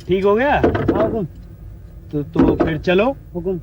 ठीक हो गया? हाँ हुकुम। तो फिर चलो। हुकुम।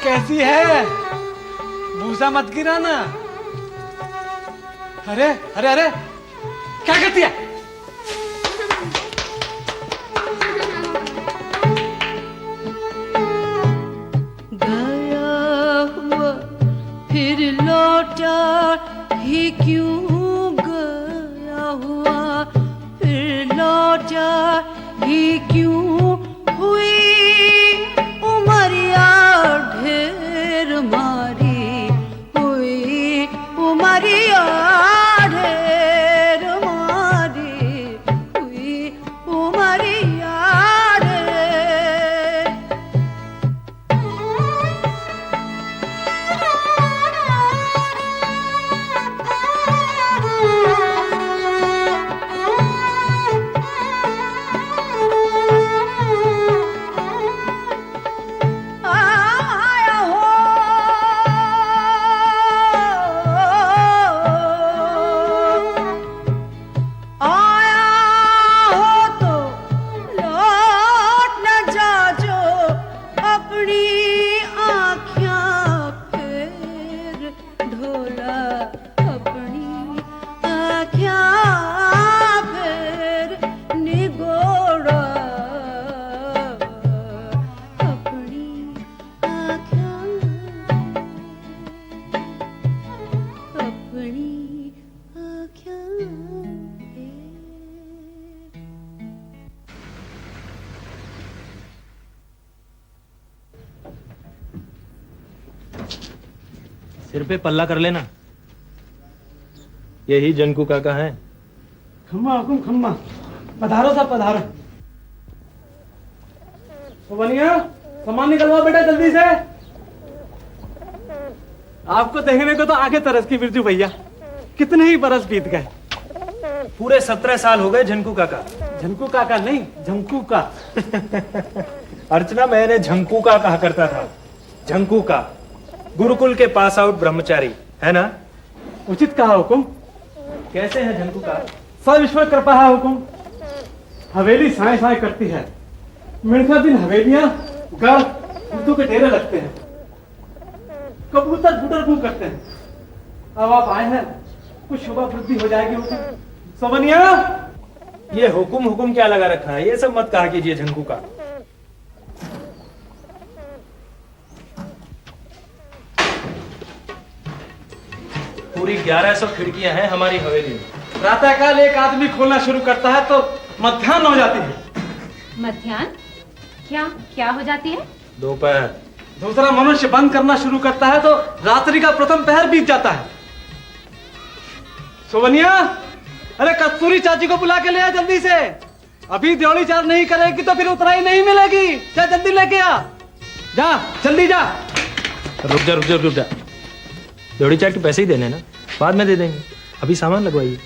कैसी है? भूसा मत गिराना। अरे अरे अरे क्या करती है? गया हुआ फिर लौटा ही क्यों, गया हुआ फिर लौटा ही क्यों, हुई उमरिया ढेर मारी, हुई उमरिया ढेर मारी, हुई उमरिया ढेर। सिर पे पल्ला कर लेना। यही जनकू काका है। खम्मा हुकुम खम्मा। पधारो सब पधारो। तो बनिया सामान निकलवा बेटा जल्दी से। आपको देखने को तो आगे तरस की बिरजू भैया, कितने ही बरस बीत गए। पूरे 17 साल हो गए झंकू काका। झंकू काका नहीं, झंकू का। अर्चना मैंने झंकू का कहा करता था। झंकू का गुरुकुल के पास आउट ब्रह्मचारी है ना? उचित कहा हुकुम। कैसे है झंकू का? सब ईश्वर कृपा है हुकुम। हवेली साए साए करती है। मिर्खा दिन हवेलियां गढ़ उर्दू के डेरे लगते हैं। कबूतर फुटर फू करते हैं। अब आप आए हैं, कुछ शुभ वृद्धि हो जाएगी हुकुम। सोबनिया ये हुकुम हुकुम क्या लगा रखा है? ये सब मत कहा कीजिए झंकू का। पूरी 1100 खिड़कियां हैं हमारी हवेली में। प्रातःकाल एक आदमी खोलना शुरू करता है तो मध्याह्न हो जाती है। मध्याह्न क्या क्या हो जाती है? दोपहर। दूसरा मनुष्य बंद करना शुरू करता है तो रात्रि का प्रथम पहर बीत जाता है। सोवनिया, अरे कस्तूरी चाची को बुला के ले आ जल्दी से। अभी ड्योढ़ी चार नहीं करेगी तो फिर उतराई नहीं मिलेगी। जा जल्दी लेके आ, जा जल्दी जा। रुक जा रुक जा रुक जा, ड्योढ़ी चाट के पैसे ही देने ना, बाद में दे देंगे, अभी सामान लगवाइए।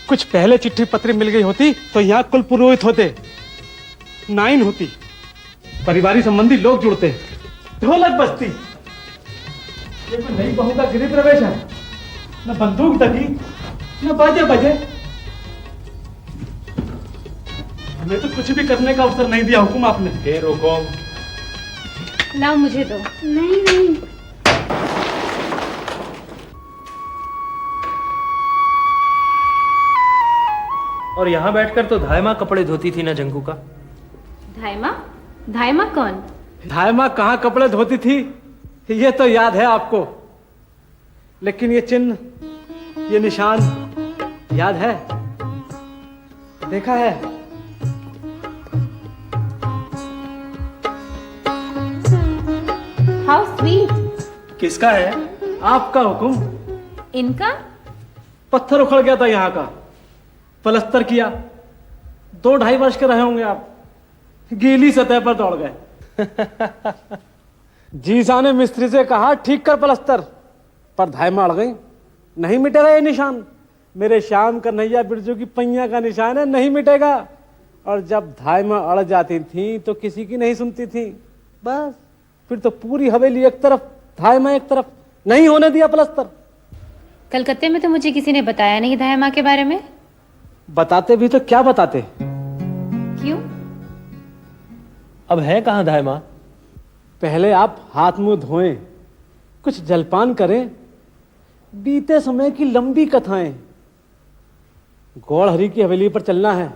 कुछ पहले चिट्ठी पत्री मिल गई होती तो यहाँ कुल पुरोहित होते, 9 होती, पारिवारिक संबंधी लोग जुड़ते, ढोलक बजती। ये कोई नई बहू का गृह प्रवेश है, न बंदूक तकी न बाजे बजे। हमें तो कुछ भी करने का अवसर नहीं दिया हुकुम आपने। हे रोको, लाओ मुझे दो। नहीं नहीं, और यहाँ बैठकर तो धाय माँ कपड़े धोती थी ना झंकू का। धायमा? धायमा कौन? धाय माँ कहाँ कपड़े धोती थी ये तो याद है आपको, लेकिन ये चिन्ह, ये निशान याद है? देखा है? How sweet. किसका है? आपका हुकुम। इनका? पत्थर उखड़ गया था यहाँ का, पलस्तर किया, 2-2.5 वर्ष के रहे होंगे आप, गीली सतह पर दौड़ गए। जीसा ने मिस्त्री से कहा ठीक कर पलस्तर, पर धायमा अड़ गई। नहीं मिटेगा ये निशान, मेरे श्याम कन्हैया बिरजू की पैया का निशान है, नहीं मिटेगा। और जब धायमा अड़ जाती थी तो किसी की नहीं सुनती थी, बस फिर तो पूरी हवेली एक तरफ, धायमा एक तरफ, नहीं होने दिया पलस्तर। कलकत्ते में तो मुझे किसी ने बताया नहीं धायमा के बारे में। बताते भी तो क्या बताते। क्यों? अब है कहाँ धाय माँ? पहले आप हाथ मुंह धोएं, कुछ जलपान करें, बीते समय की लंबी कथाएं। गौड़ हरी की हवेली पर चलना है,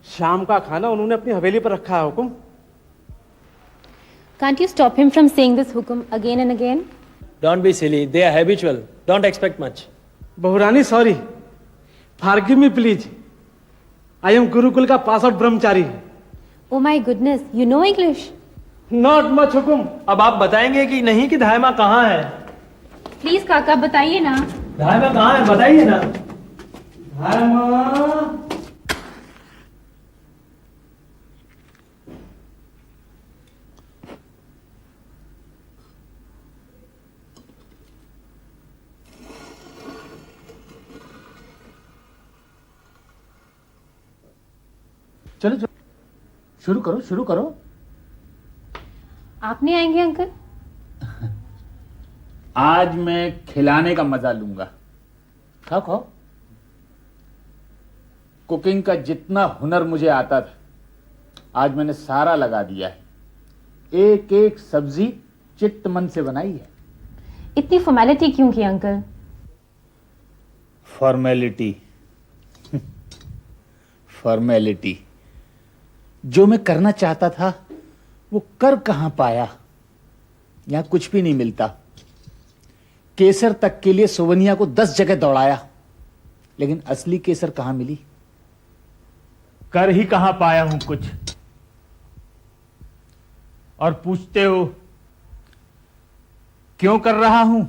शाम का खाना उन्होंने अपनी हवेली पर रखा है हुकुम। Can't you stop him from saying this hukum again and again? Don't be silly, they are habitual, don't expect much. बहुरानी sorry, forgive me please, I am Gurukul का पास आउट ब्रह्मचारी। Oh my goodness, you know English? Not much हुकुम। अब आप बताएंगे कि नहीं कि धाय माँ कहाँ है? प्लीज काका बताइए ना। धाय माँ कहाँ है बताइए ना। धायमा, चलो चलो, शुरू करो शुरू करो। आप नहीं आएंगे अंकल? आज मैं खिलाने का मजा लूंगा। खाओ खाओ। कुकिंग का जितना हुनर मुझे आता था आज मैंने सारा लगा दिया है। एक एक सब्जी चित्त मन से बनाई है। इतनी फॉर्मेलिटी क्यों की अंकल? फॉर्मेलिटी फॉर्मेलिटी, जो मैं करना चाहता था वो कर कहां पाया। यहां कुछ भी नहीं मिलता। केसर तक के लिए सोवनिया को 10 जगह दौड़ाया, लेकिन असली केसर कहां मिली। कर ही कहां पाया हूं कुछ। और पूछते हो क्यों कर रहा हूं।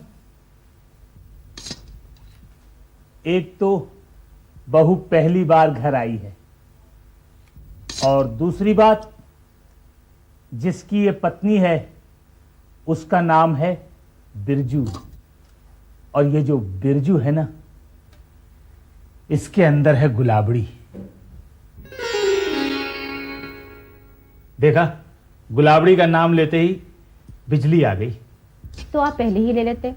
एक तो बहू पहली बार घर आई है, और दूसरी बात, जिसकी ये पत्नी है उसका नाम है बिरजू। और ये जो बिरजू है ना, इसके अंदर है गुलाबड़ी। देखा, गुलाबड़ी का नाम लेते ही बिजली आ गई। तो आप पहले ही ले लेते।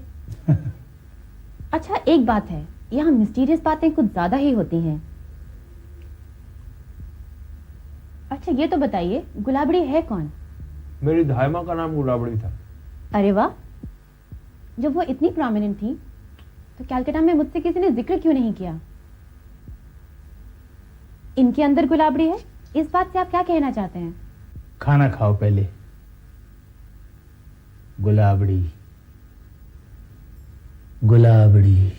अच्छा एक बात है, यहाँ मिस्टीरियस बातें कुछ ज्यादा ही होती हैं। अच्छा ये तो बताइए, गुलाबड़ी है कौन? मेरी धायमा का नाम गुलाबड़ी था। अरे वाह, जब वो इतनी प्रोमिनेंट थी तो कैलकाटा में मुझसे किसी ने जिक्र क्यों नहीं किया? इनके अंदर गुलाबड़ी है, इस बात से आप क्या कहना चाहते हैं? खाना खाओ पहले। गुलाबड़ी गुलाबड़ी।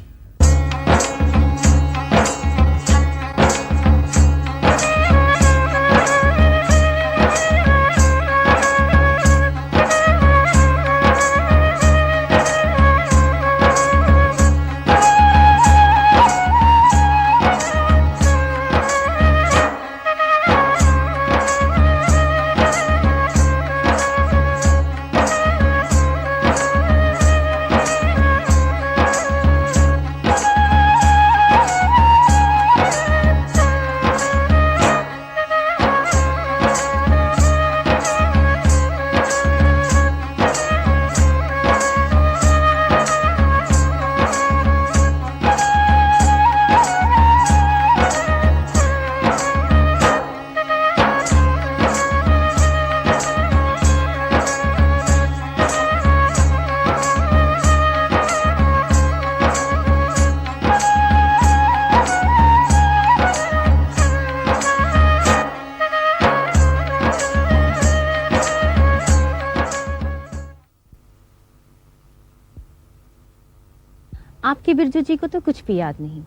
आपके बिरजू जी को तो कुछ भी याद नहीं।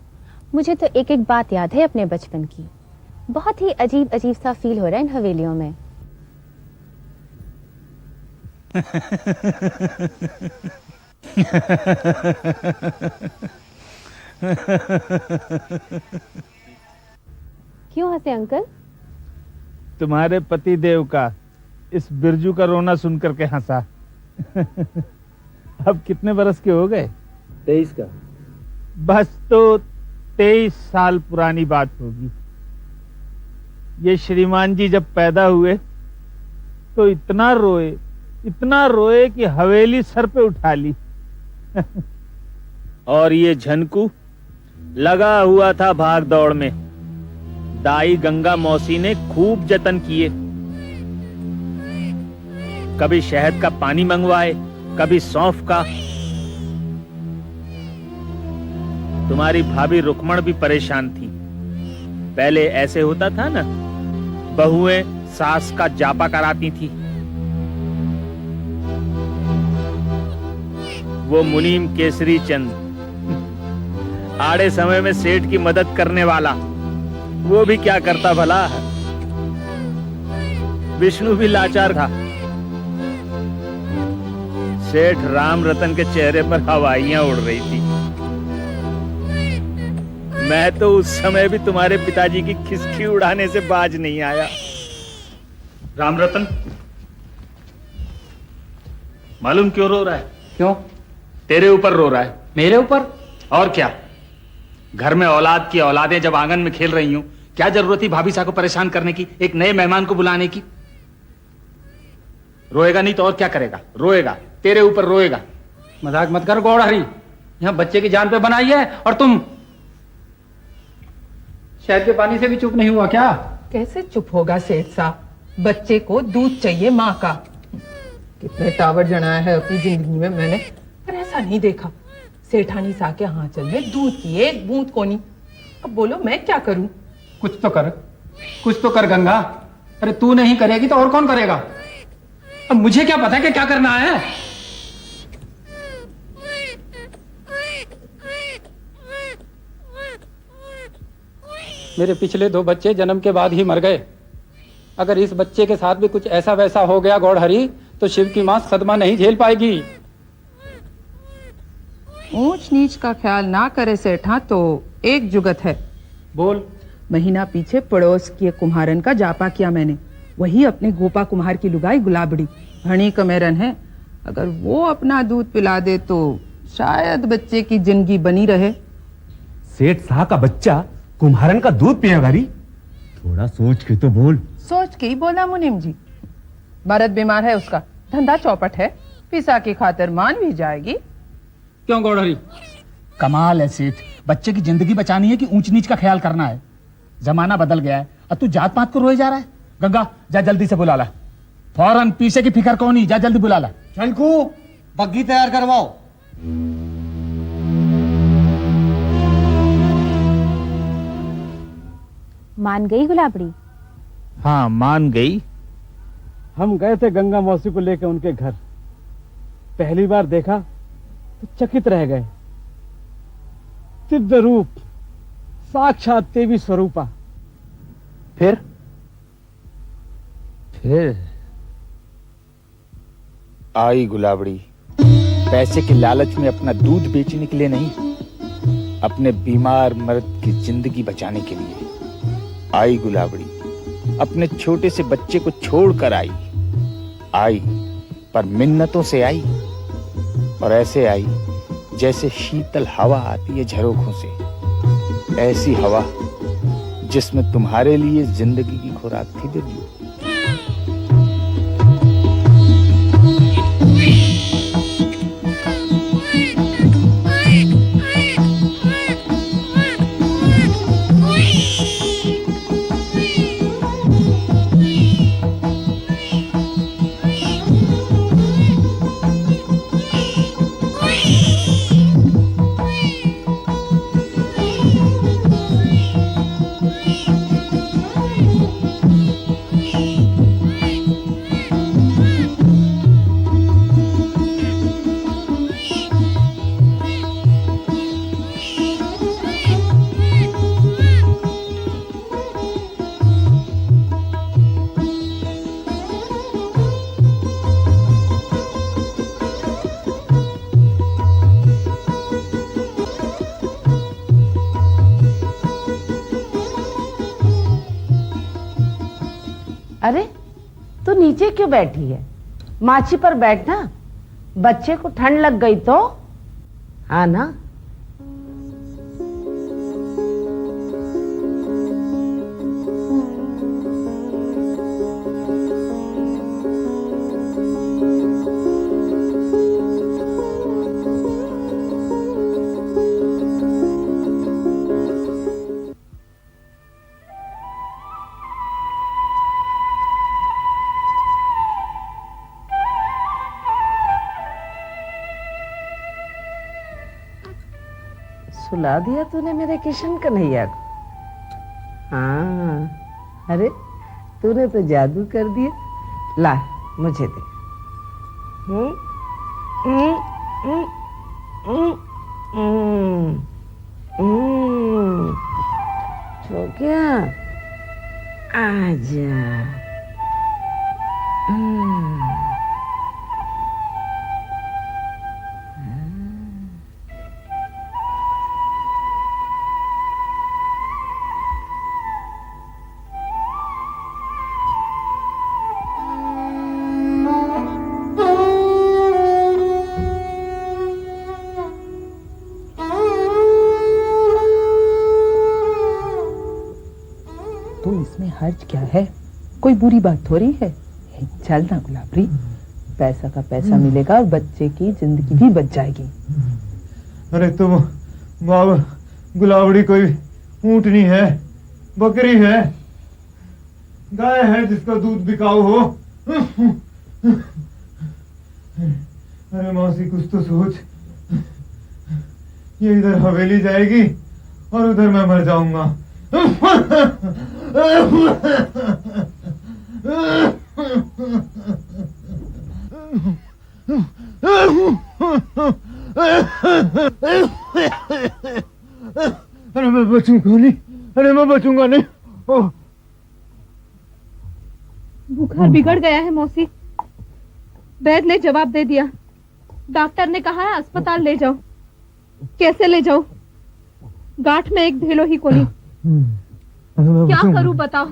मुझे तो एक एक बात याद है अपने बचपन की। बहुत ही अजीब अजीब सा फील हो रहा है इन हवेलियों में। क्यों हंसे अंकल? तुम्हारे पति देव का इस बिरजू का रोना सुनकर के हंसा। अब कितने बरस के हो गए? 23 का। बस तो 23 साल पुरानी बात होगी। ये श्रीमान जी जब पैदा हुए तो इतना रोए कि हवेली सर पे उठा ली। और ये झनकू लगा हुआ था भाग दौड़ में। दाई गंगा मौसी ने खूब जतन किए, कभी शहद का पानी मंगवाए, कभी सौंफ का। तुम्हारी भाभी रुक्मण भी परेशान थी। पहले ऐसे होता था ना, बहुएं सास का जापा कराती थी। वो मुनीम केसरी चंद, आड़े समय में सेठ की मदद करने वाला, वो भी क्या करता भला। विष्णु भी लाचार था। सेठ राम रतन के चेहरे पर हवाइयां उड़ रही थी। मैं तो उस समय भी तुम्हारे पिताजी की खिसकी उड़ाने से बाज नहीं आया। राम रतन, मालूम क्यों रो रहा है? क्यों? तेरे ऊपर रो रहा है। मेरे ऊपर? और क्या, घर में औलाद की औलादें जब आंगन में खेल रही हूं, क्या जरूरत थी भाभी साहब को परेशान करने की, एक नए मेहमान को बुलाने की? रोएगा नहीं तो और क्या करेगा? रोएगा, तेरे ऊपर रोएगा। मजाक मत कर गौड़हरी, यहां बच्चे की जान पे बनाई है और तुम शहद के पानी से भी चुप नहीं हुआ क्या? कैसे चुप होगा सेठ साहब? बच्चे को दूध चाहिए माँ का। कितने टावर जनाया है अपनी जिंदगी में मैंने, पर ऐसा नहीं देखा। सेठानी सा के आंचल में दूध की एक बूंद को नहीं। अब बोलो मैं क्या करूं? कुछ तो कर, कुछ तो कर गंगा। अरे तू नहीं करेगी तो और कौन करेगा? अब मुझे क्या पता है कि क्या करना है? मेरे पिछले 2 बच्चे जन्म के बाद ही मर गए। अगर इस बच्चे के साथ भी कुछ ऐसा वैसा हो गया गौड़हरी, तो शिव की मां सदमा नहीं झेल पाएगी। ऊंच नीच का ख्याल ना करे सेठा तो एक जुगत है। बोल। महीना पीछे पड़ोस के कुम्हारन का जापा किया मैंने। वही अपने गोपा कुम्हार की लुगाई गुलाबड़ी घनी कमेरन है। अगर वो अपना दूध पिला दे तो शायद बच्चे की जिंदगी बनी रहे। सेठ साहब का बच्चा कुम्हारन का दूध पिया भारी? थोड़ा सोच के तो बोल। सोच के ही बोला मुनीम जी। मर्द बीमार है, उसका धंधा चौपट है, पिसा की खातिर मान भी जाएगी। क्यों गौड़हरी? कमाल है सेठ, बच्चे की जिंदगी बचानी है कि ऊंच नीच का ख्याल करना है? जमाना बदल गया है, अब तू जात पात को रोए जा रहा है। गंगा जा जल्दी से बुला ला, फौरन पीछे की फिक्र कौन ही, जा जल्दी बुला ला। झनकू, बग्गी तैयार करवाओ। मान गई गुलाबड़ी? हाँ मान गई। हम गए थे गंगा मौसी को लेकर उनके घर। पहली बार देखा तो चकित रह गए। दिव्य रूप, साक्षात देवी स्वरूपा। फिर आई गुलाबड़ी, पैसे के लालच में अपना दूध बेचने के लिए नहीं, अपने बीमार मर्द की जिंदगी बचाने के लिए आई गुलाबड़ी। अपने छोटे से बच्चे को छोड़कर आई पर मिन्नतों से आई, और ऐसे आई जैसे शीतल हवा आती है झरोखों से। ऐसी हवा जिसमें तुम्हारे लिए जिंदगी की खुराक थी बिरजू। नीचे क्यों बैठी है? माची पर बैठना, बच्चे को ठंड लग गई तो। हाँ ना? सुला दिया तूने मेरे किशन कन्हैया को। हाँ, अरे तूने तो जादू कर दिया। ला मुझे दे। हम्म, हम्म, हम्म, हम्म, हम्म, हम्म। हो गया, आजा। तो इसमें हर्ज क्या है? कोई बुरी बात थोड़ी है। चल ना गुलाबरी, पैसा का पैसा मिलेगा और बच्चे की जिंदगी भी बच जाएगी। अरे तुम बाबा, गुलाबड़ी कोई ऊँटनी है, बकरी है, गाय है जिसका दूध बिकाऊ हो? अरे मौसी कुछ तो सोच। ये इधर हवेली जाएगी और उधर मैं मर जाऊंगा। अरे मैं बचूंगा नहीं, अरे मैं बचूंगा नहीं। ओह, बुखार बिगड़ गया है मौसी। वैद्य ने जवाब दे दिया। डॉक्टर ने कहा है अस्पताल ले जाओ। कैसे ले जाओ? गांठ में एक ढेलो ही कोनी। क्या करूं बताओ?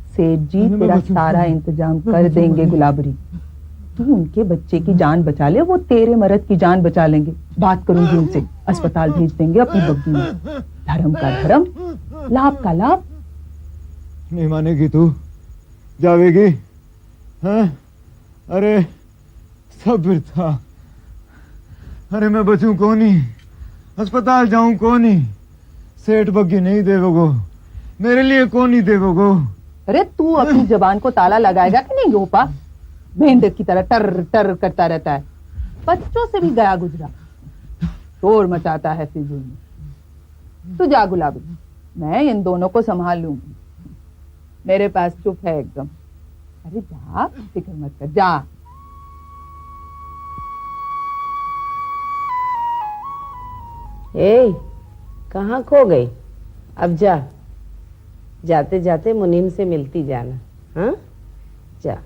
सेठ जी तेरा सारा इंतजाम कर देंगे गुलाबरी। तू उनके बच्चे की जान बचा ले, वो तेरे मर्द की जान बचा लेंगे। बात करूंगी उनसे, अस्पताल भेज देंगे अपनी बग्गी में। धर्म का धर्म, लाभ का लाभ। नहीं मानेगी तू? जावेगी? हाँ? अरे सब्र था। अरे मैं बचूं कौनी, अस्पताल जाऊं कौनी, सेठ बग्गी नहीं देवोगो, मेरे लिए कौन नहीं देवोगो। अरे तू अपनी जबान को ताला लगाएगा कि नहीं गोपा? मेंढक की तरह टर टर करता रहता है। बच्चों से भी गया गुजरा, शोर मचाता है फिजूल में। तू जा गुलाबी, मैं इन दोनों को संभाल लूंगी। मेरे पास चुप है एकदम। अरे जा, फिक्र मत कर, जा। ए, कहाँ खो गई? अब जा, जाते जाते मुनीम से मिलती जाना। हाँ, जा।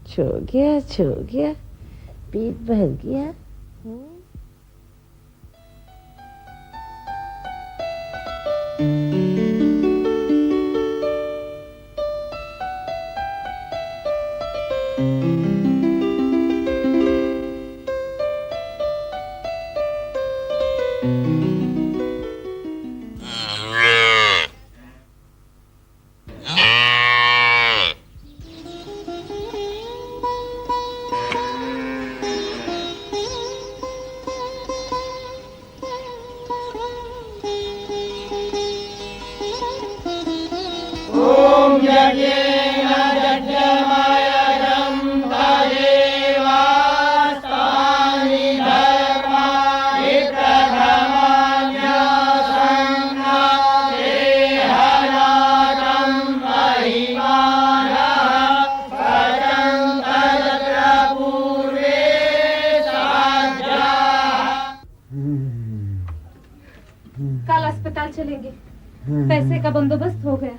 छो गया, पेट भर गया। कल अस्पताल चलेंगे। पैसे का बंदोबस्त हो गया।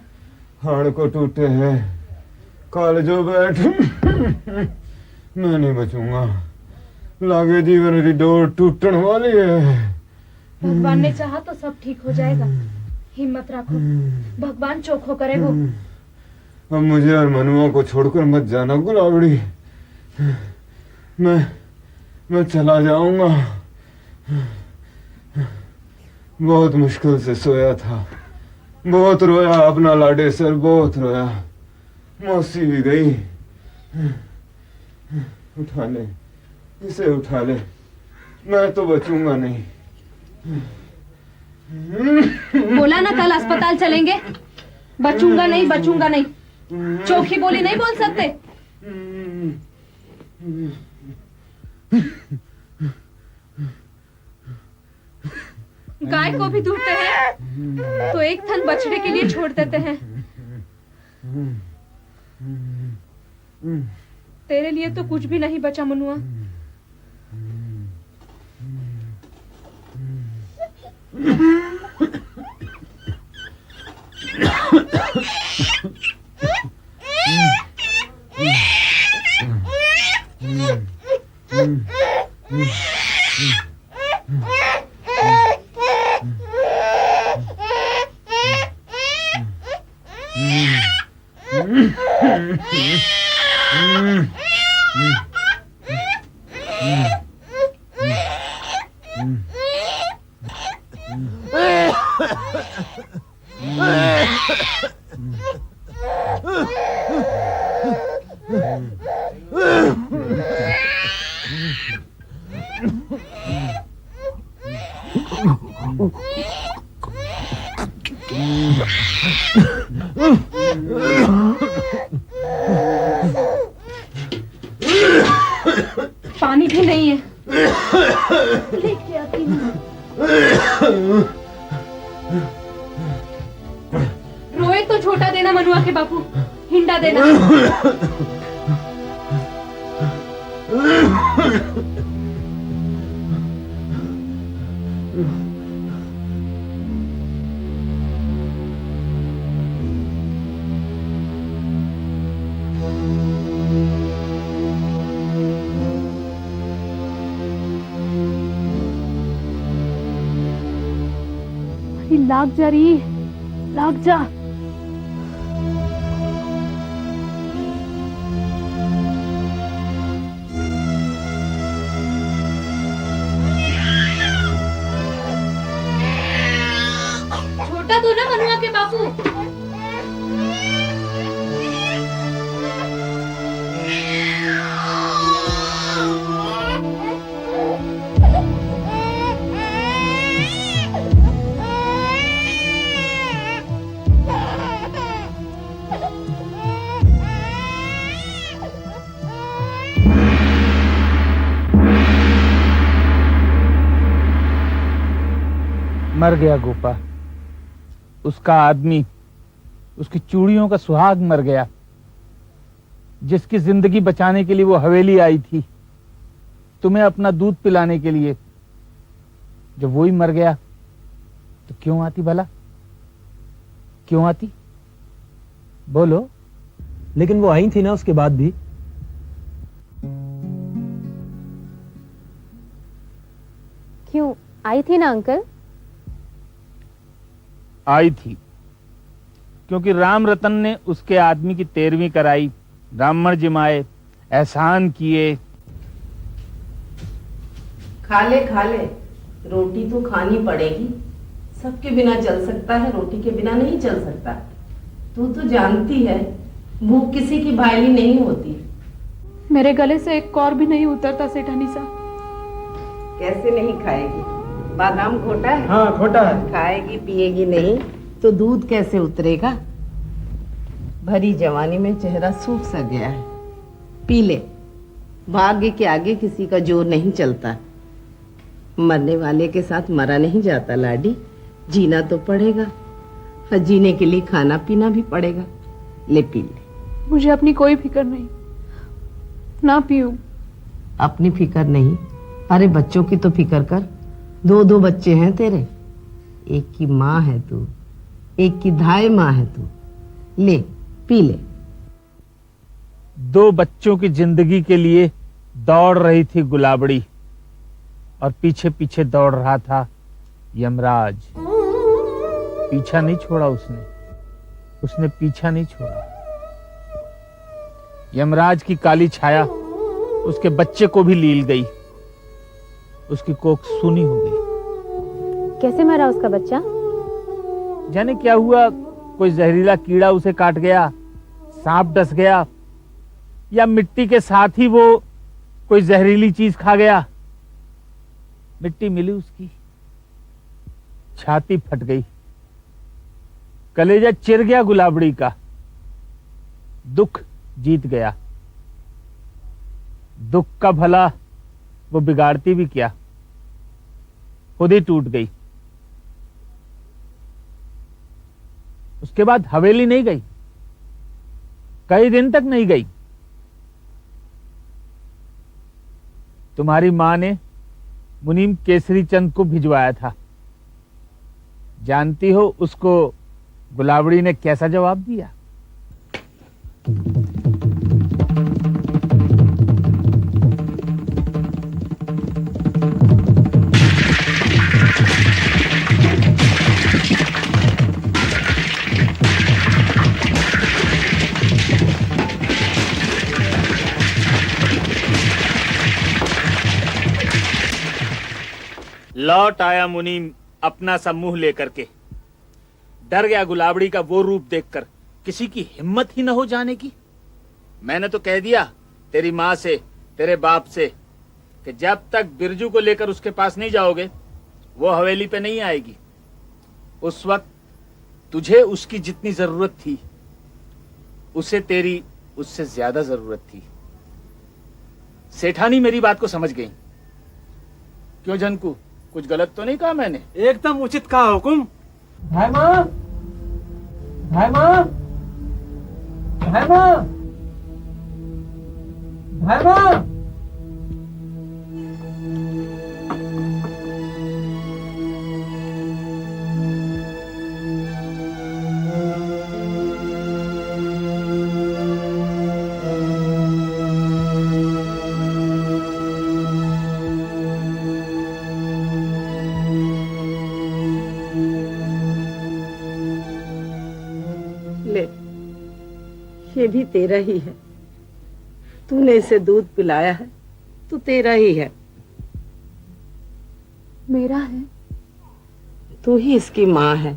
हाड़ को टूटे हैं, कल जो बैठ। मैं नहीं बचूंगा, लागे जीवन की डोर टूटन वाली है। भगवान ने चाहा तो सब ठीक हो जाएगा। हिम्मत रखो, भगवान चोखो करेगो। अब मुझे और मनुआ को छोड़कर मत जाना गुलाबड़ी। मैं चला जाऊंगा। बहुत मुश्किल से सोया था, बहुत रोया अपना लाडेसर, बहुत रोया। मौसी भी गई। उठा ले, इसे उठा ले, मैं तो बचूंगा नहीं। बोला ना कल अस्पताल चलेंगे। बचूंगा नहीं, बचूंगा नहीं। चोखी बोली नहीं बोल सकते। गाय को भी दूधते हैं तो एक थन बछड़े के लिए छोड़ देते हैं। तेरे लिए तो कुछ भी नहीं बचा मनुआ। पानी भी नहीं है। लेके आती हूँ। रोए तो छोटा देना मनुआ के बापू, हिंडा देना। लाग जा रही, लाग जा। छोटा तो ना मनुआ के बापू। मर गया गोपा, उसका आदमी, उसकी चूड़ियों का सुहाग मर गया। जिसकी जिंदगी बचाने के लिए वो हवेली आई थी, तुम्हें अपना दूध पिलाने के लिए। जब वो ही मर गया तो क्यों आती भला? क्यों आती? बोलो। लेकिन वो आई थी ना उसके बाद भी। क्यों आई थी ना अंकल? आई थी क्योंकि राम रतन ने उसके आदमी की 13वीं कराई, ब्राह्मण जिमाए, एहसान किए। खा ले, रोटी तो खानी पड़ेगी। सबके बिना चल सकता है, रोटी के बिना नहीं चल सकता। तू तो जानती है भूख किसी की भाईली नहीं होती। मेरे गले से एक कौर भी नहीं उतरता सेठानी सा। कैसे नहीं खाएगी? बादाम खोटा है? हाँ खोटा है। खाएगी पिएगी नहीं तो दूध कैसे उतरेगा? भरी जवानी में चेहरा सूख सा गया है, पी ले। भाग्य के आगे किसी का जोर नहीं चलता। मरने वाले के साथ मरा नहीं जाता लाडी, जीना तो पड़ेगा और जीने के लिए खाना पीना भी पड़ेगा। ले पी ले। मुझे अपनी कोई फिक्र नहीं, ना पीऊं। अपनी फिक्र नहीं, अरे बच्चों की तो फिक्र कर। 2 बच्चे हैं तेरे, एक की माँ है तू, एक की धाय माँ है तू। ले पी ले। 2 बच्चों की जिंदगी के लिए दौड़ रही थी गुलाबड़ी और पीछे पीछे दौड़ रहा था यमराज। पीछा नहीं छोड़ा उसने पीछा नहीं छोड़ा। यमराज की काली छाया उसके बच्चे को भी लील गई। उसकी कोख सूनी हो गई। कैसे मरा उसका बच्चा? जाने क्या हुआ, कोई जहरीला कीड़ा उसे काट गया, सांप डस गया, या मिट्टी के साथ ही वो कोई जहरीली चीज खा गया। मिट्टी मिली उसकी, छाती फट गई, कलेजा चिर गया गुलाबड़ी का। दुख जीत गया। दुख का भला वो बिगाड़ती भी क्या, खुद ही टूट गई। उसके बाद हवेली नहीं गई, कई दिन तक नहीं गई। तुम्हारी मां ने मुनीम केसरी चंद को भिजवाया था। जानती हो उसको गुलाबड़ी ने कैसा जवाब दिया? लौट आया मुनीम अपना सा मुंह लेकर के। डर गया गुलाबड़ी का वो रूप देखकर, किसी की हिम्मत ही न हो जाने की। मैंने तो कह दिया तेरी माँ से, तेरे बाप से, कि जब तक बिरजू को लेकर उसके पास नहीं जाओगे वो हवेली पे नहीं आएगी। उस वक्त तुझे उसकी जितनी जरूरत थी उसे तेरी उससे ज्यादा जरूरत थी। सेठानी मेरी बात को समझ गई। क्यों जनकू, कुछ गलत तो नहीं कहा मैंने? एकदम उचित कहा हुकुम। भाई माँ, भाई माँ, भाई माँ, भाई माँ। ये भी तेरा ही है। तूने इसे दूध पिलाया है तो तेरा ही है। मेरा है? तू ही इसकी माँ है।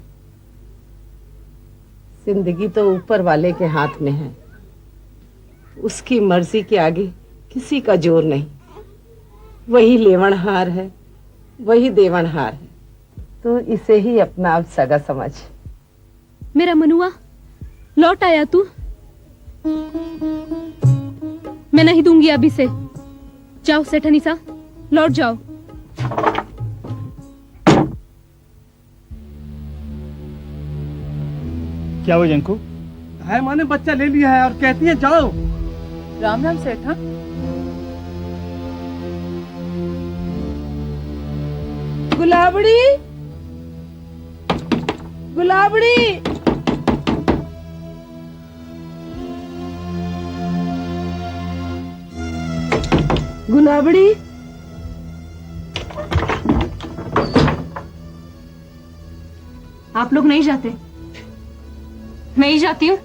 जिंदगी तो ऊपर वाले के हाथ में है। उसकी मर्जी के आगे किसी का जोर नहीं। वही लेवनहार है, वही देवनहार है। तो इसे ही अपना अब सगा समझ। मेरा मनुआ, लौट आया तू? मैं नहीं दूंगी अभी से। जाओ सेठनी सा, लौट जाओ। क्या हुआ जंकू? है माँ ने बच्चा ले लिया है और कहती है जाओ। राम राम सेठा। गुलाबड़ी, गुलाबड़ी। गुलाबड़ी, आप लोग नहीं जाते? मैं ही जाती हूँ।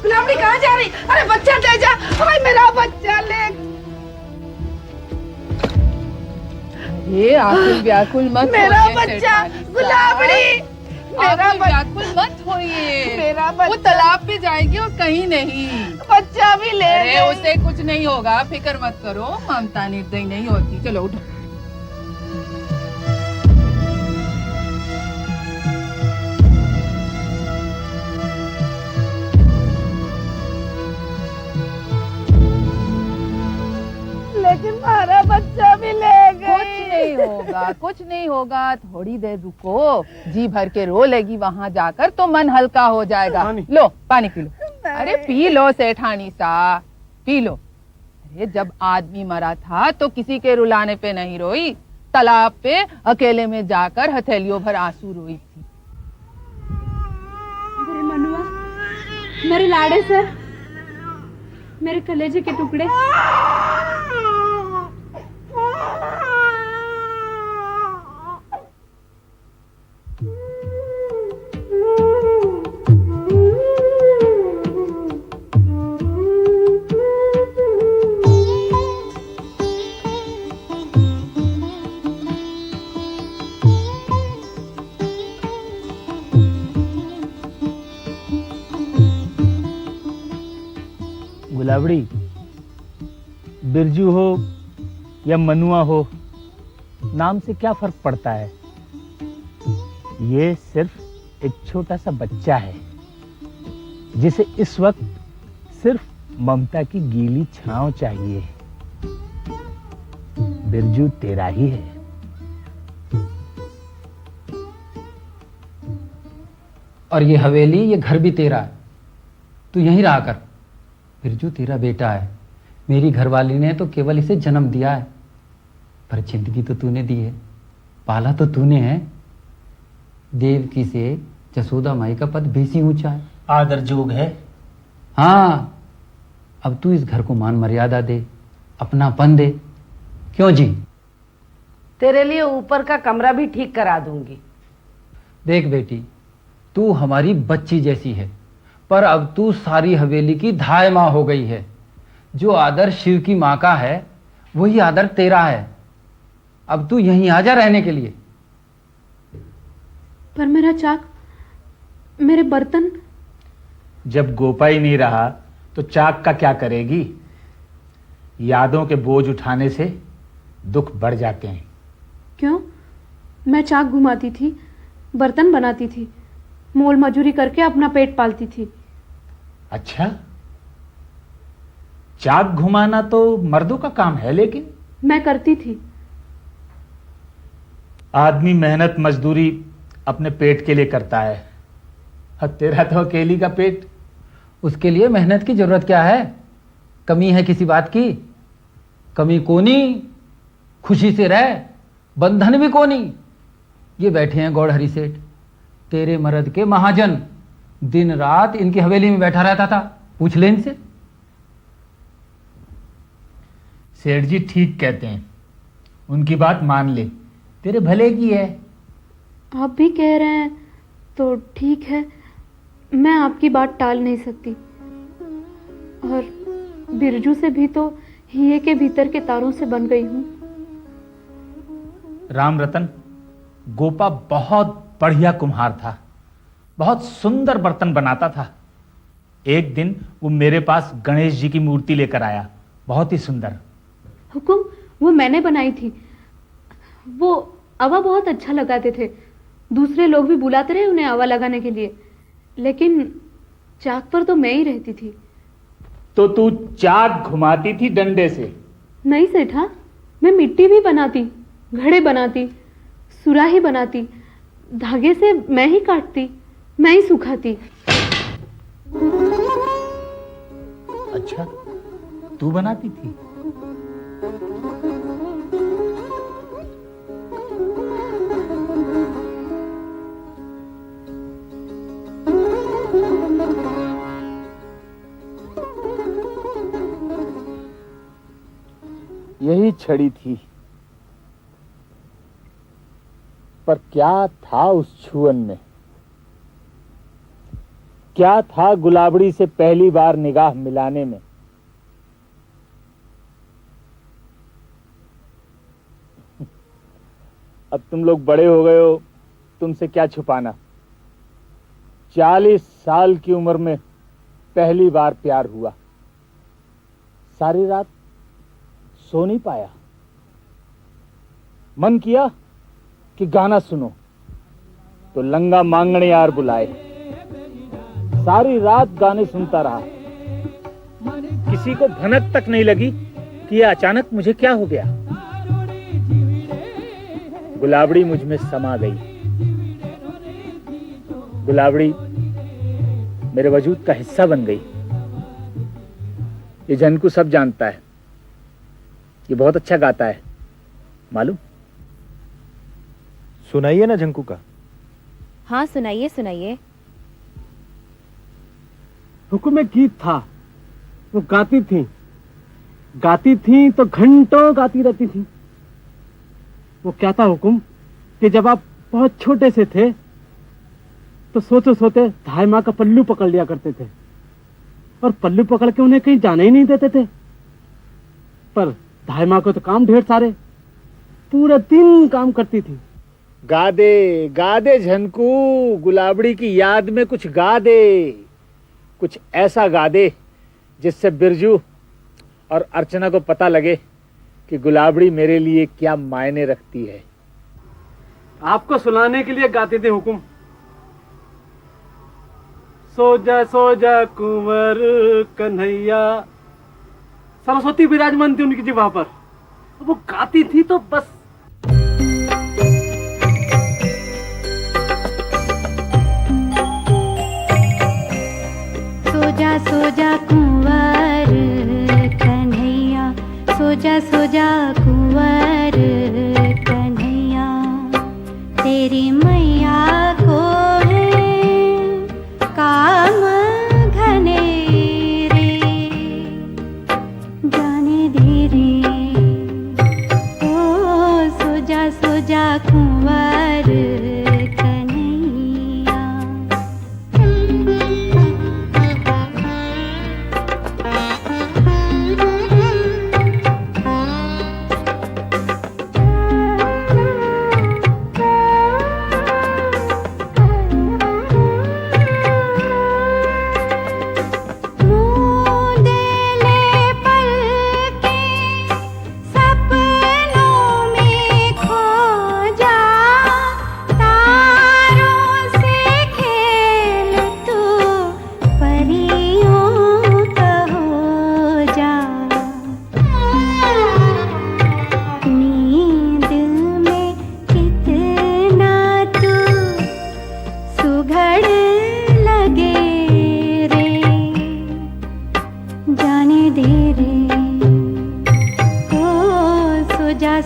गुलाबड़ी कहाँ जा रही? अरे बच्चा दे जा। ओए मेरा बच्चा ले। ये आकुल व्याकुल मत मेरा होइए बच्चा, सेठानी साहब। गुलाबड़ी, मेरा आकुल व्याकुल मत होइए। मेरा वो बच्चा, तालाब पे जाएगी और कहीं नहीं। बच्चा भी ले अरे गई। उसे कुछ नहीं होगा, फिक्र मत करो। ममता निर्दयी नहीं होती। चलो उठो। लेकिन हमारा बच्चा भी ले गई। कुछ नहीं होगा, कुछ नहीं होगा। थोड़ी देर रुको, जी भर के रो लेगी वहाँ जाकर तो मन हल्का हो जाएगा। लो पानी पी लो। अरे पी लो सेठानी सा, पी लो। अरे जब आदमी मरा था तो किसी के रुलाने पे नहीं रोई, तालाब पे अकेले में जाकर हथेलियों भर आंसू रोई थी। मेरे मनुआ, मेरे लाड़े से, मेरे कलेजे के टुकड़े। गुलाबड़ी, बिरजू हो या मनुआ हो, नाम से क्या फर्क पड़ता है? ये सिर्फ एक छोटा सा बच्चा है जिसे इस वक्त सिर्फ ममता की गीली छांव चाहिए। बिरजू तेरा ही है। और ये हवेली, ये घर भी तेरा है। तू यहीं रहा कर। बिरजू तेरा बेटा है। मेरी घरवाली ने तो केवल इसे जन्म दिया है, पर जिंदगी तो तूने दी है, पाला तो तूने है। देवकी से जसोदा माई का पद बेसी ऊंचा है, आदर जोग है। हाँ, अब तू इस घर को मान मर्यादा दे, अपनापन दे। क्यों जी? तेरे लिए ऊपर का कमरा भी ठीक करा दूंगी। देख बेटी, तू हमारी बच्ची जैसी है, पर अब तू सारी हवेली की धाय माँ हो गई है। जो आदर शिव की माँ का है, वही आदर तेरा है। अब तू यहीं आ जा रहने के लिए। पर मेरा चाक, मेरे बर्तन। जब गोपा ही नहीं रहा तो चाक का क्या करेगी? यादों के बोझ उठाने से दुख बढ़ जाते हैं। क्यों? मैं चाक घुमाती थी, बर्तन बनाती थी, मोल मजूरी करके अपना पेट पालती थी। अच्छा, चाक घुमाना तो मर्दों का काम है, लेकिन मैं करती थी। आदमी मेहनत मजदूरी अपने पेट के लिए करता है, और तेरा तो अकेली का पेट। उसके लिए मेहनत की जरूरत क्या है? कमी है किसी बात की? कमी कोनी, खुशी से रह, बंधन भी कोनी। ये बैठे हैं गौड़हरी सेठ, तेरे मर्द के महाजन। दिन रात इनकी हवेली में बैठा रहता था, पूछ ले इनसे। सेठ जी ठीक कहते हैं, उनकी बात मान ले, तेरे भले की है। आप भी कह रहे हैं तो ठीक है, मैं आपकी बात टाल नहीं सकती। और बिरजू से भी तो हिये के भीतर के तारों से बन गई हूं। राम रतन, गोपा बहुत बढ़िया कुम्हार था, बहुत सुंदर बर्तन बनाता था। एक दिन वो मेरे पास गणेश जी की मूर्ति लेकर आया, बहुत ही सुंदर। हुकुम, वो मैंने बनाई थी। वो अवा बहुत अच्छा लगाते थे, दूसरे लोग भी बुलाते रहे उन्हें अवा लगाने के लिए, लेकिन चाक पर तो मैं ही रहती थी। तो तू चाक घुमाती थी डंडे से? नहीं सेठा, मैं मिट्टी भी बनाती, घड़े बनाती, सुराही बनाती, धागे से मैं ही काटती, मैं ही सुखाती। अच्छा, तू बनाती थी? यही छड़ी थी, पर क्या था उस छुअन में? क्या था गुलाबड़ी से पहली बार निगाह मिलाने में? अब तुम लोग बड़े हो गए हो, तुमसे क्या छुपाना। 40 साल की उम्र में पहली बार प्यार हुआ। सारी रात सो नहीं पाया, मन किया कि गाना सुनो, तो लंगा मांगणे यार बुलाए। सारी रात गाने सुनता रहा, किसी को भनक तक नहीं लगी कि यह अचानक मुझे क्या हो गया। गुलाबड़ी मुझ में समा गई। गुलाबड़ी मेरे वजूद का हिस्सा बन गई। ये झनकू सब जानता है, ये बहुत अच्छा गाता है, मालूम? सुनाइए ना झंकू का। हाँ सुनाइए सुनाइए। हुकुम में गीत था, वो गाती थी तो घंटों गाती रहती थी। वो क्या था हुकुम कि जब आप बहुत छोटे से थे तो सोते सोते धाई माँ का पल्लू पकड़ लिया करते थे, और पल्लू पकड़ के उन्हें कहीं जाने ही नहीं देते थे। पर धाई माँ को तो काम ढेर सारे, पूरा दिन काम करती थी। गा दे झनकू, गुलाबड़ी की याद में कुछ गा दे, कुछ ऐसा गा दे जिससे बिरजू और अर्चना को पता लगे कि गुलाबड़ी मेरे लिए क्या मायने रखती है। आपको सुनाने के लिए गाते थे हुकुम। सो जा कुंवर कन्हैया। सरस्वती विराजमान थी उनकी जिह्वा पर, वो गाती थी तो बस। सो जा कुंवर कन्हैया, सो जा कुंवर कन्हैया, तेरी मैया को है काम घने रे, जाने दे रे। ओ सो जा कुंवर कन्हैया।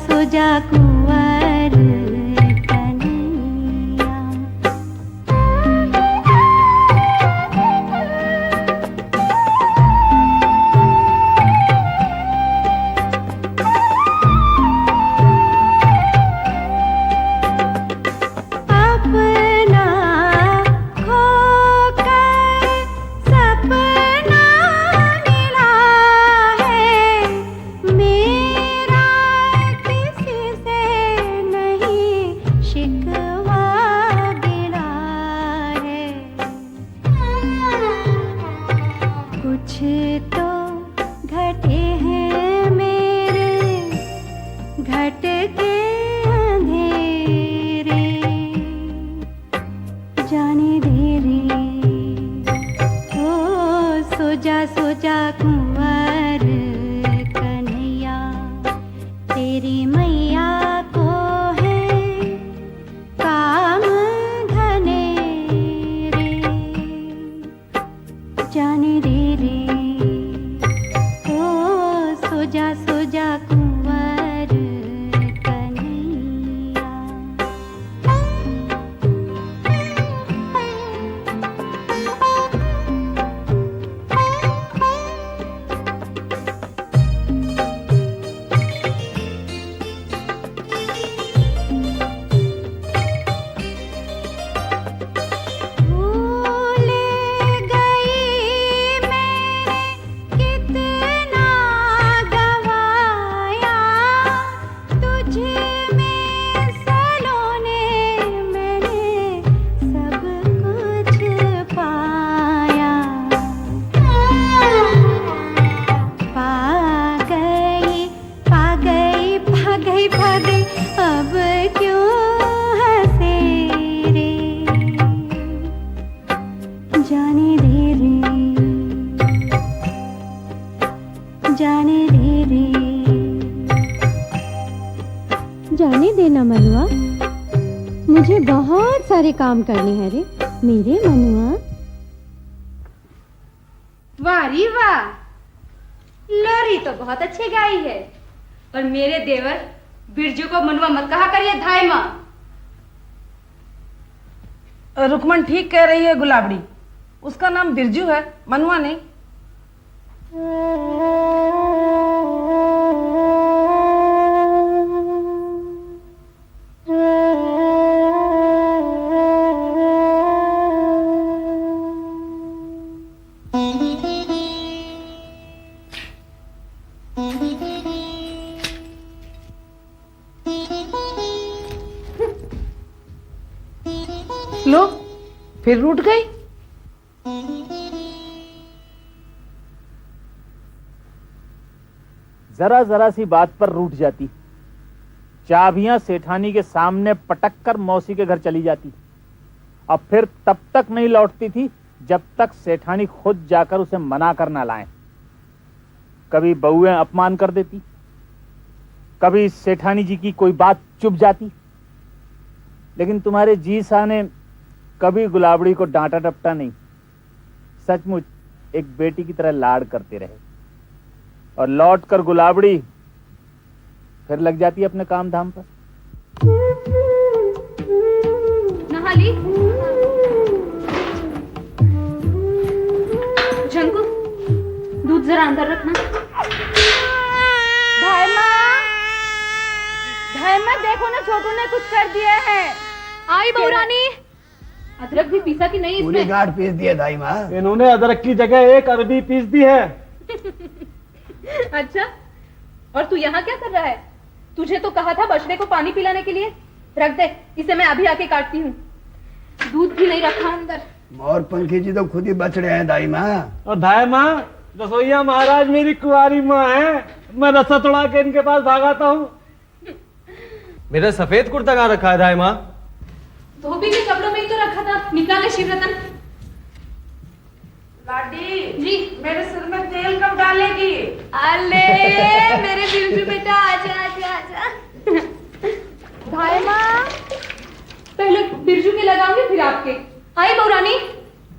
सो जा कुंवर कन्हैया। अपना खोकर सपना मिला है, मेरा किसी से नहीं शिकवा गिला है। कुछ तो घटे हैं मेरे घट के अंधेरे, जाने दे रे। ओ सो जा कुंवर कन्हैया, तेरी मैया को है काम घने रे, जाने दे रे। ओ सो जा कुंवर कन्हैया। भूल गई मैंने कितना गवाया, तुझ में सलोने मैंने सब कुछ पाया। पा गई अब क्यों हंसे रे, जाने दे रे, जाने दे रे। जाने देना मनुआ, मुझे बहुत सारे काम करने हैं रे मेरे मनुआ। वाह री वाह, लोरी तो बहुत अच्छी गाई है। और मेरे देवर बिरजू को मनुआ मत कहा करिए धाई माँ। रुकमन ठीक कह रही है गुलाबड़ी, उसका नाम बिरजू है, मनुआ नहीं। लो फिर रूठ गई। जरा जरा सी बात पर रूठ जाती, चाबियां सेठानी के सामने पटक कर मौसी के घर चली जाती, अब फिर तब तक नहीं लौटती थी जब तक सेठानी खुद जाकर उसे मना कर ना लाए। कभी बहुएं अपमान कर देती, कभी सेठानी जी की कोई बात चुप जाती, लेकिन तुम्हारे जी सा ने कभी गुलाबड़ी को डांटा डपटा नहीं। सचमुच एक बेटी की तरह लाड करते रहे। और लौट कर गुलाबड़ी फिर लग जाती है अपने काम धाम पर। नहा ली? झंकू, दूध जरा अंदर रखना। भाई माँ देखो ना, छोटू ने कुछ कर दिया है। आई बहू रानी, अदरक भी पीसा कि नहीं पूरी इसमें? गांठ पीस दिया दाई माँ। इन्होंने अदरक की जगह एक अरबी पीस दी है। अच्छा, और तू यहाँ क्या कर रहा है? तुझे तो कहा था बछड़े को पानी पिलाने के लिए। रख दे, इसे मैं अभी आके काटती हूँ। दूध भी नहीं रखा अंदर। और पंखी जी तो खुद ही बछड़े हैं दाई माँ। और धाय माँ, रसोईया महाराज मेरी कुंवारी माँ है, मैं रस्सा तोड़ा के इनके पास भागाता हूँ। मेरा सफेद कुर्ता कहाँ रखा है धाय माँ? धोबी के कपड़ों में ही तो रखा था। निकाले शिवरतन। लाडी जी, मेरे सिर में तेल कब डालेगी? अले मेरे बिरजू बेटा, आजा आजा आजा। भाई माँ, पहले बिरजू के लगाऊंगी फिर आपके। आई बहू रानी।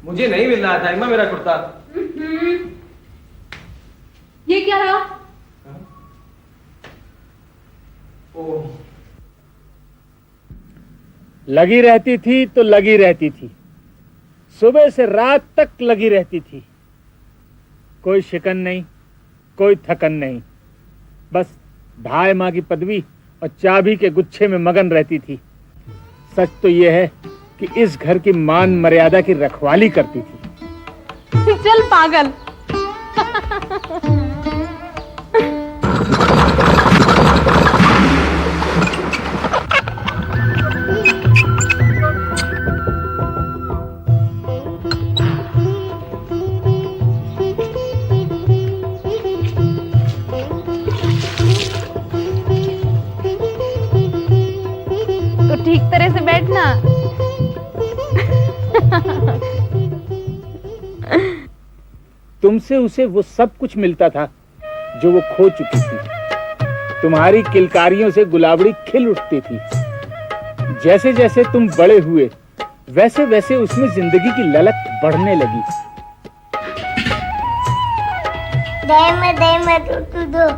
मुझे नहीं मिल रहा धाय माँ मेरा कुर्ता। ये क्या रहा? लगी रहती थी तो लगी रहती थी, सुबह से रात तक लगी रहती थी। कोई शिकन नहीं, कोई थकन नहीं, बस धाय माँ की पदवी और चाबी के गुच्छे में मगन रहती थी। सच तो यह है कि इस घर की मान मर्यादा की रखवाली करती थी। चल पागल। तो ठीक तरह से बैठना। तुमसे उसे वो सब कुछ मिलता था जो वो खो चुकी थी। तुम्हारी किलकारियों से गुलाबड़ी खिल उठती थी। जैसे जैसे तुम बड़े हुए वैसे वैसे उसमें जिंदगी की ललक बढ़ने लगी। दे टूटू दो।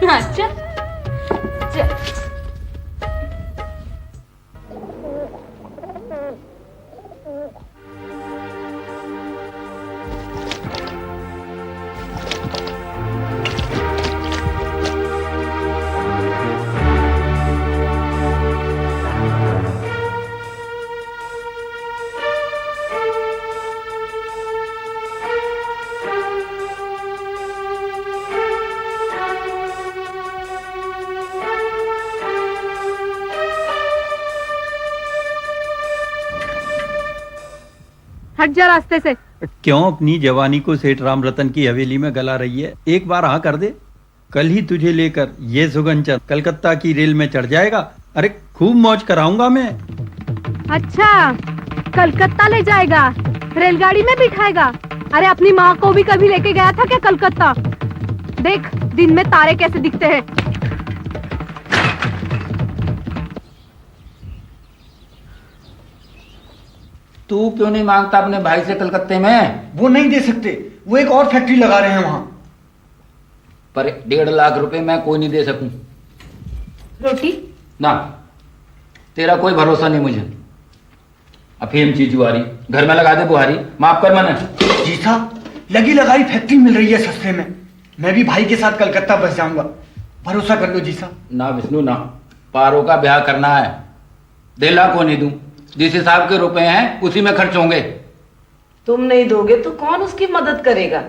अच्छा, चल। हट जा रास्ते से। क्यों अपनी जवानी को सेठ राम रतन की हवेली में गला रही है? एक बार हाँ कर दे, कल ही तुझे लेकर ये सुगंचर कलकत्ता की रेल में चढ़ जाएगा। अरे खूब मौज कराऊंगा मैं। अच्छा, कलकत्ता ले जाएगा? रेलगाड़ी में बिठाएगा? अरे अपनी माँ को भी कभी लेके गया था क्या कलकत्ता? देख दिन में तारे कैसे दिखते हैं। तू क्यों नहीं मांगता अपने भाई से कलकत्ते में? वो नहीं दे सकते, वो एक और फैक्ट्री लगा रहे हैं वहां। पर 1.5 लाख रुपए मैं कोई नहीं दे सकूं। रोटी ना, तेरा कोई भरोसा नहीं मुझे। अफीम चीज जुआरी घर में लगा दे बुहारी। माफ कर मैंने। जीसा, लगी लगाई फैक्ट्री मिल रही है सस्ते में। मैं भी भाई के साथ कलकत्ता बस जाऊंगा, भरोसा कर लो जीसा। ना विष्णु ना, पारो का ब्याह करना है। 1.5 लाख को नहीं दूं। जिस हिसाब के रुपए हैं उसी में खर्च होंगे। तुम नहीं दोगे तो कौन उसकी मदद करेगा?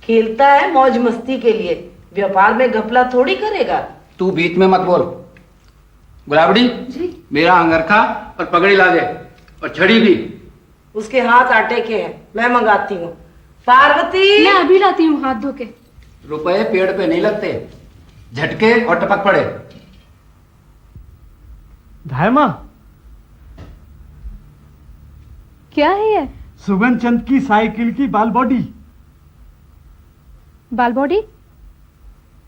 खेलता है मौज मस्ती के लिए, व्यापार में घपला थोड़ी करेगा। तू बीच में मत बोल। गुलाबड़ी जी? मेरा अंगरखा और पगड़ी ला दे, और छड़ी भी। उसके हाथ आटे के हैं, मैं मंगाती हूँ। पार्वती, मैं अभी लाती हूँ हाथ धो के। रुपए पेड़ पे नहीं लगते, झटके और टपक पड़े। धायमा, क्या है ये? सुगन चंद की साइकिल की बाल बॉडी। बाल बॉडी?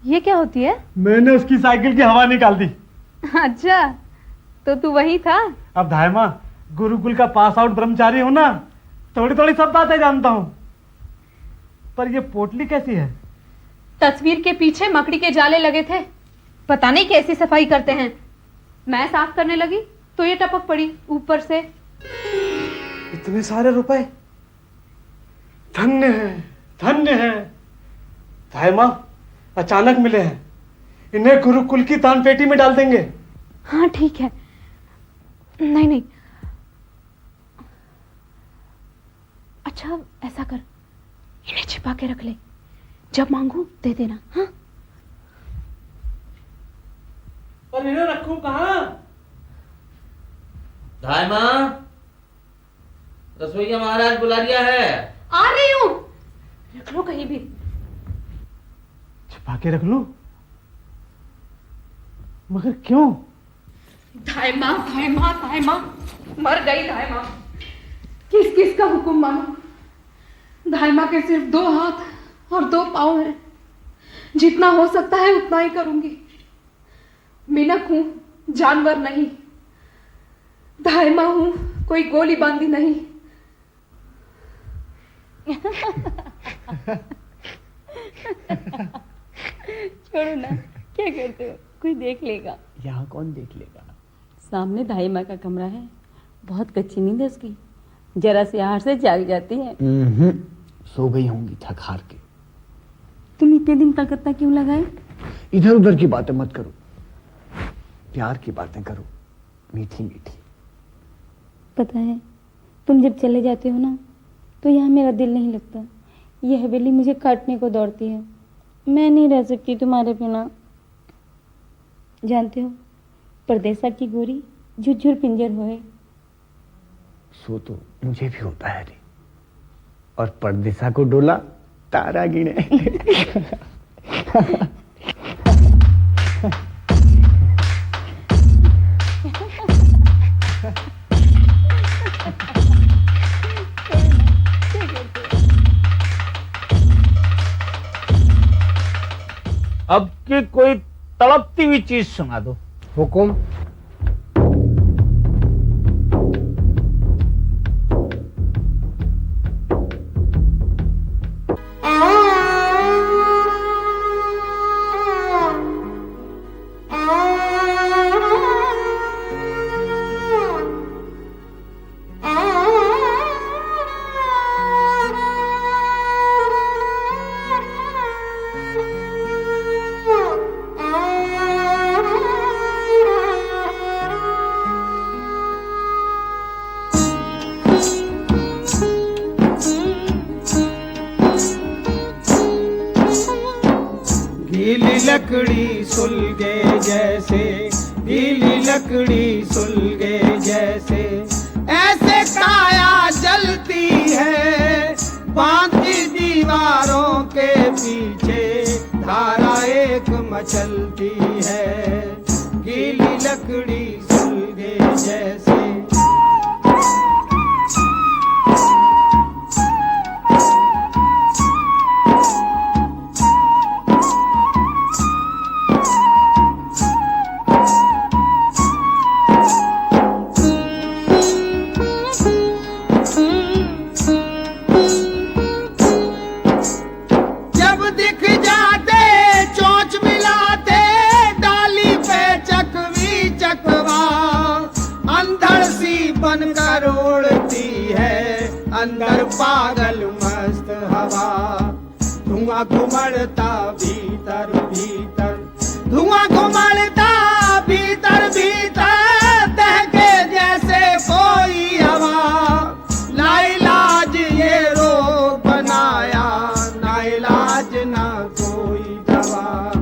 ये क्या होती है? मैंने उसकी साइकिल की हवा निकाल दी। अच्छा, तो तू वही था? अब धायमा, गुरुकुल का पास आउट ब्रह्मचारी हूं ना, थोड़ी थोड़ी सब बातें जानता हूं। पर ये पोटली कैसी है? तस्वीर के पीछे मकड़ी के जाले लगे थे, पता नहीं कैसी सफाई करते हैं। मैं साफ करने लगी तो ये टपक पड़ी ऊपर से। इतने सारे रुपए, धन्य है, धन्य है। धायमा, अचानक मिले हैं, इन्हें गुरुकुल की दान पेटी में डाल देंगे। हाँ ठीक है। नहीं नहीं, अच्छा ऐसा कर, इन्हें छिपा के रख ले, जब मांगू दे देना। हाँ, और इन्हें रखूं कहाँ? धायमा, रसोईया महाराज बुला लिया है। आ रही हूं। रख लो कहीं भी। छिपा के रख लूं? मगर क्यों? धायमा धायमा धायमा, मर गई धायमा। किस किस का हुक्म मानो? धायमा के सिर्फ 2 हाथ और 2 पाँव हैं। जितना हो सकता है उतना ही करूंगी। मिनक हूं, जानवर नहीं। धायमा हूं, कोई गोली बांधी नहीं। छोड़ो ना, क्या करते हो? कोई देख लेगा। यहाँ कौन देख लेगा? सामने धाई माँ का कमरा है, बहुत कच्ची नींद है उसकी, जरा से आहट से जाग जाती है। सो गई होंगी थक हार के। तुम इतने दिन कलकत्ता क्यों लगाए? इधर उधर की बातें मत करो, प्यार की बातें करो, मीठी मीठी। पता है, तुम जब चले जाते हो ना तो यहाँ मेरा दिल नहीं लगता। ये हवेली मुझे काटने को दौड़ती है। मैं नहीं रह सकती तुम्हारे बिना। जानते हो, परदेसा की गोरी झुरझुर पिंजर होए। सो तो मुझे भी होता है रे, और परदेसा को डोला तारा गिने। अब की कोई तड़पती हुई चीज सुना दो। हुकुम। गीली लकड़ी सुलगे जैसे, गीली लकड़ी सुलगे जैसे, ऐसे काया जलती है बांध की दीवारों के पीछे, धारा एक मचलती है। गीली लकड़ी सुलगे जैसे। अंदर पागल मस्त हवा, धुआं घुमड़ता भीतर भीतर, धुआं घुमड़ता भीतर भीतर, दहके जैसे कोई हवा। लाइलाज ये रोग बनाया, नाइलाज ना कोई दवा।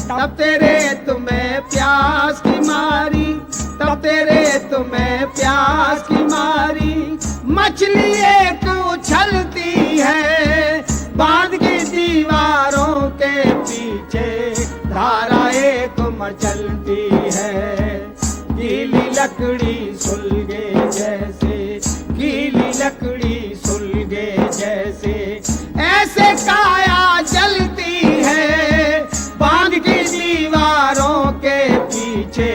तब तेरे तुम्हें प्यास की मारी, तब तेरे तुम्हें प्यास की मारी, मछली एक उछलती है बांध की दीवारों के पीछे, धारा मचलती है। गीली लकड़ी सुलगे जैसे, गीली लकड़ी सुलगे जैसे, ऐसे काया जलती है। बांध की दीवारों के पीछे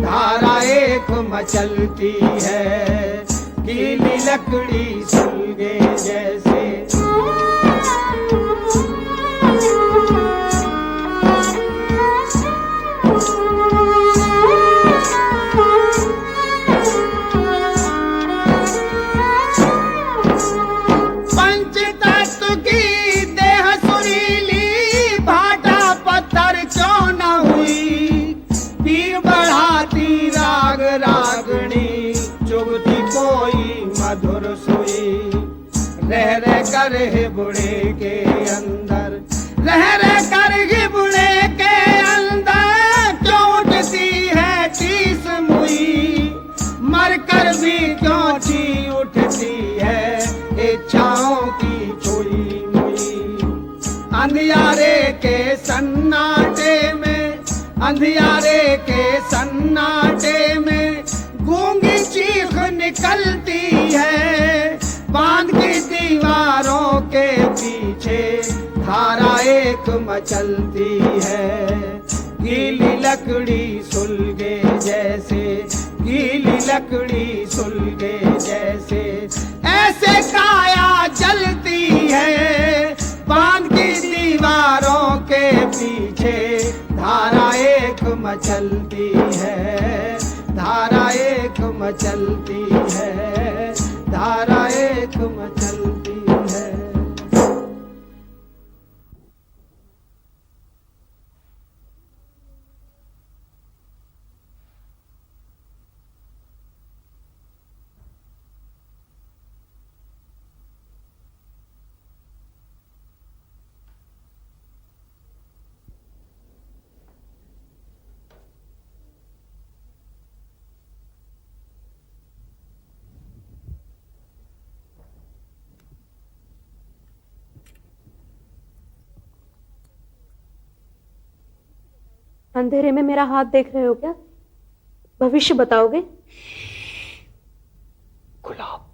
धारा एक मचलती है। गीली लकड़ी सुलगे जैसे। मधुर सोई रह रह कर हिबड़े के अंदर, रह रह कर हिबड़े के अंदर क्यों उठती है टीस मुई, मर कर भी क्यों ची उठती है इच्छाओं की चोई मुई। अंधियारे के सन्नाटे में, अंधियारे के सन्नाटे में गूंगी चीख निकलती है। बांध की दीवारों के पीछे धारा एक मचलती है। गीली लकड़ी सुलगे जैसे, गीली लकड़ी सुलगे जैसे, ऐसे काया जलती है। बांध की दीवारों के पीछे धारा एक मचलती है। धारा एक मचलती है। धारा एक मचलती है। अंधेरे में मेरा हाथ देख रहे हो क्या? भविष्य बताओगे? गुलाब,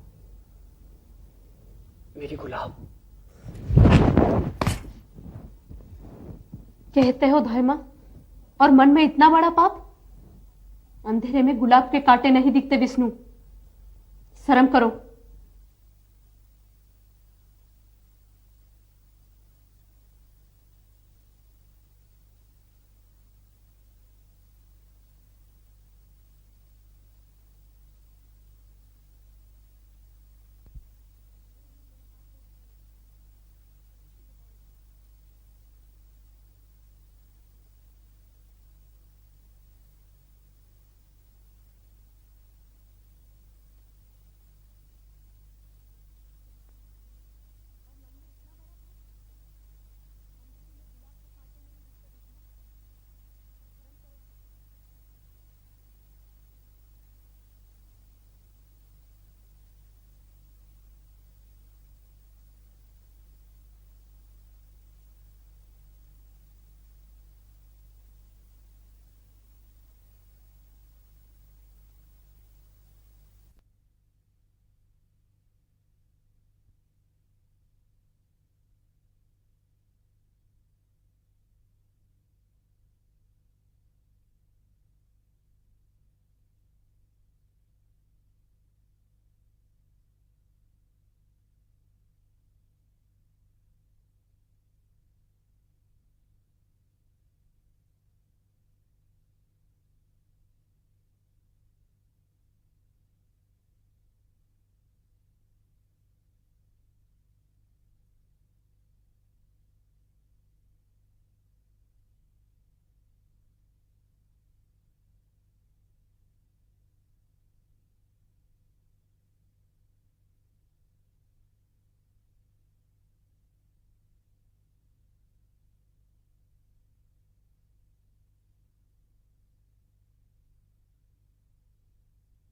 मेरी गुलाब। कहते हो धर्मा और मन में इतना बड़ा पाप? अंधेरे में गुलाब के कांटे नहीं दिखते विष्णु, शर्म करो।